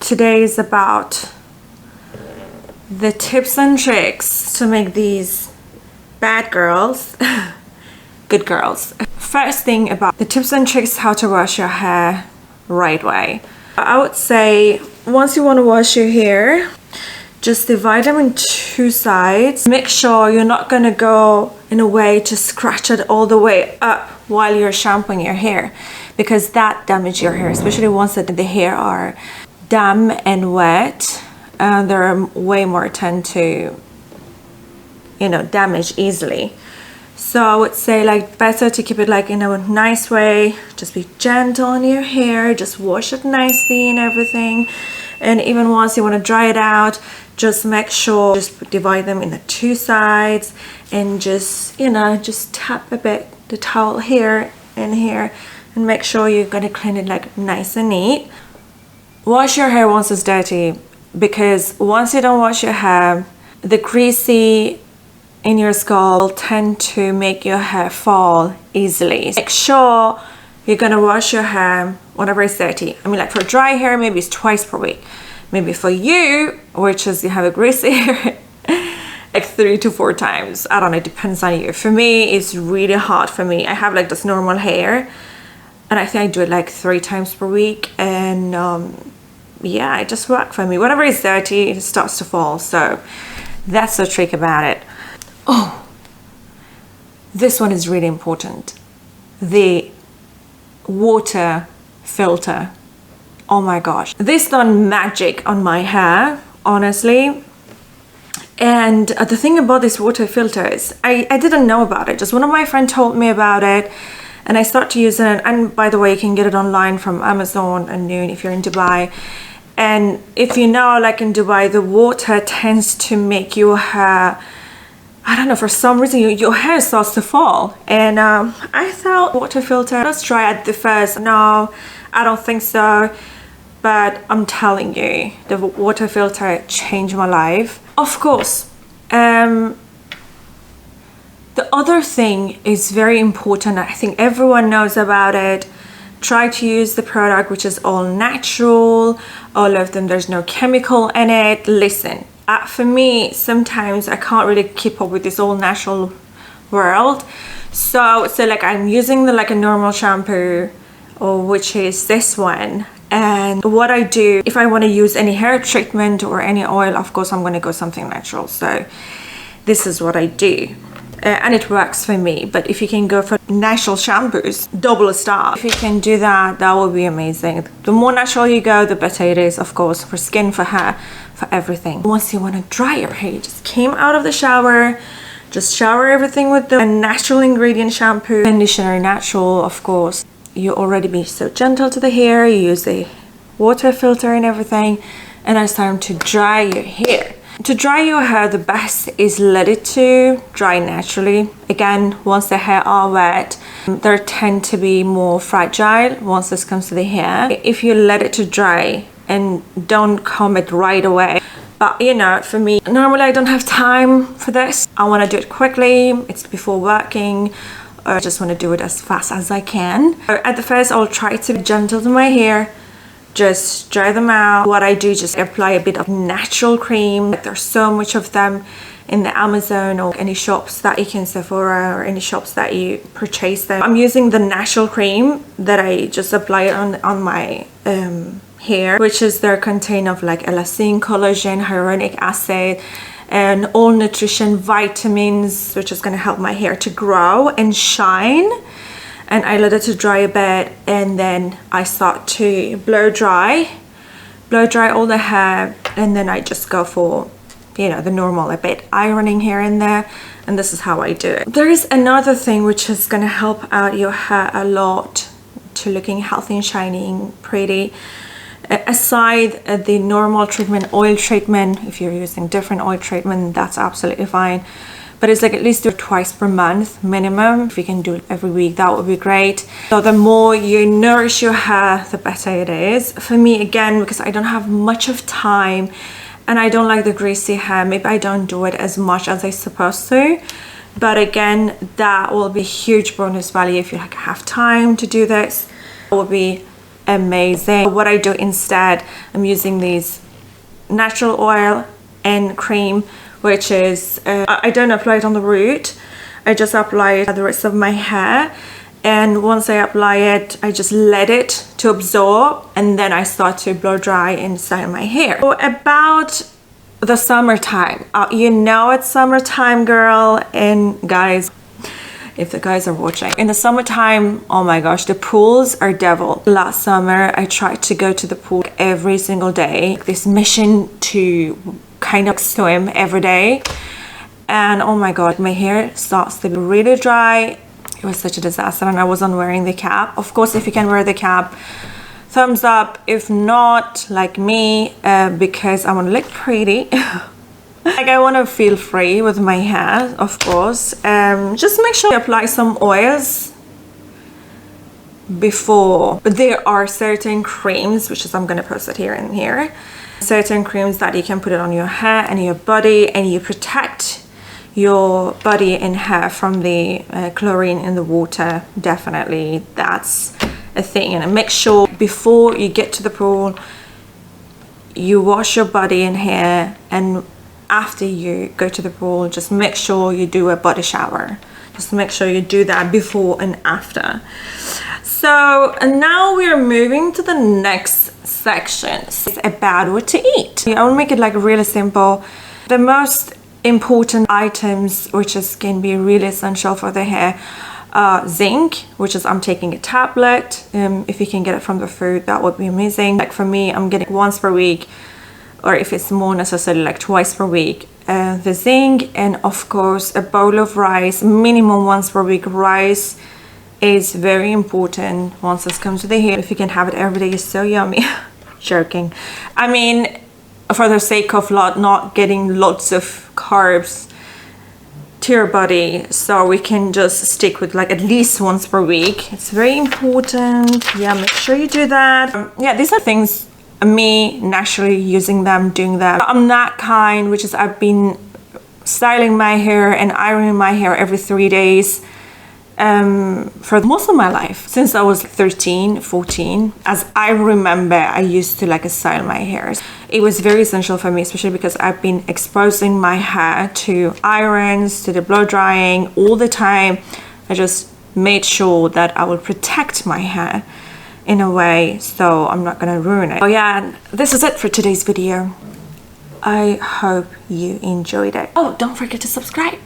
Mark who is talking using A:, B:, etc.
A: today is about the tips and tricks to make these bad girls good girls. First thing about the tips and tricks how to wash your hair right way. I would say once you want to wash your hair, just divide them in two sides. Make sure you're not going to go in a way to scratch it all the way up while you're shampooing your hair, because that damages your hair, especially once the hair are damp and wet. They're way more tend to, you know, damage easily. So I would say like better to keep it like in a nice way. Just be gentle on your hair, just wash it nicely and everything. And even once you want to dry it out, just make sure just divide them in the two sides and just, you know, just tap a bit the towel here and here and make sure you're going to clean it like nice and neat. Wash your hair once it's dirty, because once you don't wash your hair, the greasy in your scalp will tend to make your hair fall easily. Make sure you're gonna wash your hair whenever it's dirty. I mean, like for dry hair, maybe it's twice per week. Maybe for you, which is you have a greasy hair, like 3 to 4 times. I don't know, it depends on you. For me, it's really hard for me. I have like this normal hair, and I think I do it like 3 times per week. And yeah, it just works for me. Whenever it's dirty, it starts to fall. So that's the trick about it. Oh, this one is really important. The water filter. Oh my gosh, this done magic on my hair, honestly. And the thing about this water filter is I didn't know about it. Just one of my friends told me about it, and I started to use it. And by the way, you can get it online from Amazon and Noon if you're in Dubai. And if you know, like in Dubai, the water tends to make your hair, I don't know, for some reason your hair starts to fall. And I thought water filter, let's try at the first. No, I don't think so. But I'm telling you, the water filter changed my life. Of course, the other thing is very important. I think everyone knows about it. Try to use the product which is all natural. All of them, there's no chemical in it. Listen. For me, sometimes I can't really keep up with this all natural world. So like I'm using like a normal shampoo, or which is this one. And what I do, if I want to use any hair treatment or any oil, of course I'm going to go something natural. So this is what I do. And it works for me. But if you can go for natural shampoos, double star. If you can do that, that would be amazing. The more natural you go, the better it is, of course, for skin, for hair, for everything. Once you want to dry your hair, you just came out of the shower, just shower everything with the natural ingredient shampoo, conditioner, natural, of course. You already be so gentle to the hair, you use the water filter and everything, and it's time to dry your hair. To dry your hair, the best is let it to dry naturally. Again, once the hair are wet, they tend to be more fragile once this comes to the hair. If you let it to dry and don't comb it right away. But you know, for me, normally I don't have time for this. I want to do it quickly. It's before working. I just want to do it as fast as I can. At the first, I'll try to be gentle to my hair. Just dry them out. What I do, just apply a bit of natural cream. There's so much of them in the Amazon or any shops that you can, Sephora or any shops that you purchase them. I'm using the natural cream that I just apply on my hair, which is their contain of like elastin, collagen, hyaluronic acid, and all nutrition vitamins, which is going to help my hair to grow and shine. And I let it to dry a bit, and then I start to blow dry all the hair, and then I just go for, you know, the normal, a bit ironing here and there. And this is how I do it. There is another thing which is going to help out your hair a lot to looking healthy and shining pretty. Aside the normal treatment, oil treatment, if you're using different oil treatment, that's absolutely fine. But it's like at least do it twice per month minimum. If you can do it every week, that would be great. So the more you nourish your hair, the better it is. For me, again, because I don't have much of time and I don't like the greasy hair, maybe I don't do it as much as I'm supposed to. But again, that will be a huge bonus value if you like have time to do this. It will be amazing. What I do instead, I'm using these natural oil and cream, which is I don't apply it on the root, I just apply it at the rest of my hair. And once I apply it, I just let it to absorb, and then I start to blow dry and style my hair. So about the summertime, you know it's summertime, girl and guys. If the guys are watching, in the summertime, oh my gosh, the pools are devil. Last summer I tried to go to the pool every single day, this mission to kind of swim every day, and oh my god, my hair starts to be really dry. It was such a disaster, and I wasn't wearing the cap. Of course, if you can wear the cap, thumbs up. If not, like me, because I want to look pretty. Like, I want to feel free with my hair, of course. Just make sure you apply some oils before. But there are certain creams, which is, I'm going to post it here and here, certain creams that you can put it on your hair and your body, and you protect your body and hair from the chlorine in the water. Definitely, that's a thing. And make sure before you get to the pool, you wash your body and hair, and after you go to the pool, just make sure you do a body shower. Just make sure you do that before and after. So, and now we're moving to the next section. It's about what to eat. I will make it like really simple. The most important items, which is can be really essential for the hair, zinc, which is, I'm taking a tablet. If you can get it from the food, that would be amazing. Like for me, I'm getting once per week, or if it's more necessary, like twice per week, the zinc. And of course a bowl of rice, minimum once per week. Rice is very important once it comes to the hair. If you can have it every day, it's so yummy. Joking. I mean, for the sake of not getting lots of carbs to your body, so we can just stick with like at least once per week. It's very important. Yeah, make sure you do that. Yeah, these are things, me naturally using them, doing that. I'm that kind, which is I've been styling my hair and ironing my hair every 3 days for most of my life, since I was 13, 14. As I remember, I used to like style my hair. It was very essential for me, especially because I've been exposing my hair to irons, to the blow drying all the time. I just made sure that I will protect my hair in a way, so I'm not gonna ruin it. Oh yeah, this is it for today's video. I hope you enjoyed it. Oh, don't forget to subscribe.